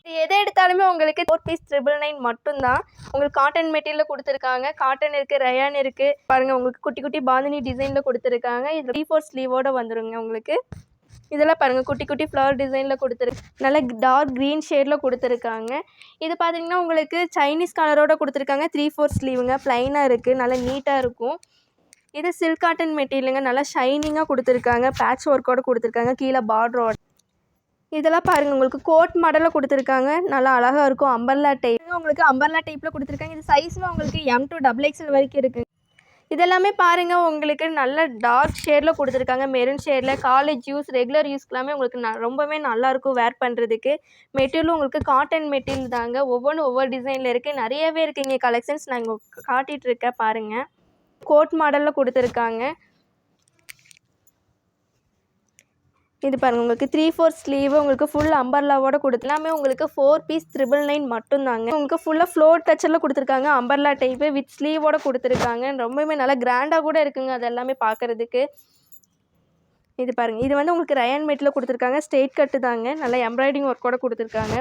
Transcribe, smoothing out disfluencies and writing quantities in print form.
எதை எடுத்தாலுமே உங்களுக்கு 4 பீஸ் 999 மட்டும்தான். உங்களுக்கு காட்டன் மெட்டீரியலில் கொடுத்துருக்காங்க. காட்டன் இருக்குது, ரயான் இருக்குது. பாருங்கள் உங்களுக்கு குட்டி குட்டி பாந்தினி டிசைனில் கொடுத்துருக்காங்க. இது 3/4 ஸ்லீவோடு வந்துடுங்க உங்களுக்கு. இதெல்லாம் பாருங்கள் குட்டி குட்டி ஃப்ளவர் டிசைனில் நல்ல டார்க் க்ரீன் ஷேடில் கொடுத்துருக்காங்க. இது பார்த்தீங்கன்னா உங்களுக்கு சைனீஸ் கலரோடு கொடுத்துருக்காங்க. 3/4 ஸ்லீவுங்க, ப்ளைனாக இருக்குது, நல்லா நீட்டாக இருக்கும். இது சில்க் காட்டன் மெட்டீரியலுங்க, நல்லா ஷைனிங்காக கொடுத்துருக்காங்க. பேட்ச் ஒர்க்கோடு கொடுத்துருக்காங்க, கீழே பார்டரோட. இதெல்லாம் பாருங்கள் உங்களுக்கு கோட் மாடலில் கொடுத்துருக்காங்க. நல்லா அழகாக இருக்கும். அம்பர்லா டைப் உங்களுக்கு அம்பர்லா டைப்பில் கொடுத்துருக்காங்க. இது சைஸும் உங்களுக்கு M to XXL வரைக்கும் இருக்குது. இதெல்லாமே பாருங்கள் உங்களுக்கு நல்ல டார்க் ஷேடில் கொடுத்துருக்காங்க. மெரூன் ஷேடில் காலேஜ் யூஸ், ரெகுலர் யூஸ்க்கெல்லாமே உங்களுக்கு ரொம்பவே நல்லாயிருக்கும் வேர் பண்ணுறதுக்கு. மெட்டீரியலும் உங்களுக்கு காட்டன் மெட்டீரியல் தாங்க. ஒவ்வொன்றும் ஒவ்வொரு டிசைனில் இருக்குது. நிறையவே இருக்குது இங்கே கலெக்ஷன்ஸ். நான் இங்கே காட்டிகிட்ருக்கேன் பாருங்கள். கோட் மாடலில் கொடுத்துருக்காங்க. இது பாருங்கள் உங்களுக்கு 3/4 ஸ்லீவு, உங்களுக்கு ஃபுல் அம்பர்லாவோட எல்லாமே உங்களுக்கு 4 பீஸ் 999 மட்டும்தாங்க. உங்களுக்கு ஃபுல்லாக ஃப்ளோர் டச்சரில் கொடுத்துருக்காங்க. அம்பர்லா டைப்பு வித் ஸ்லீவோட கொடுத்துருக்காங்க. ரொம்பவே நல்லா கிராண்டாக கூட இருக்குங்க அது எல்லாமே பார்க்குறதுக்கு. இது பாருங்கள் இது வந்து உங்களுக்கு ரயான் மெட்டில் கொடுத்துருக்காங்க. ஸ்ட்ரெயிட் கட்டு தாங்க. நல்லா எம்ப்ராய்டிங் ஒர்க்கோட கொடுத்துருக்காங்க.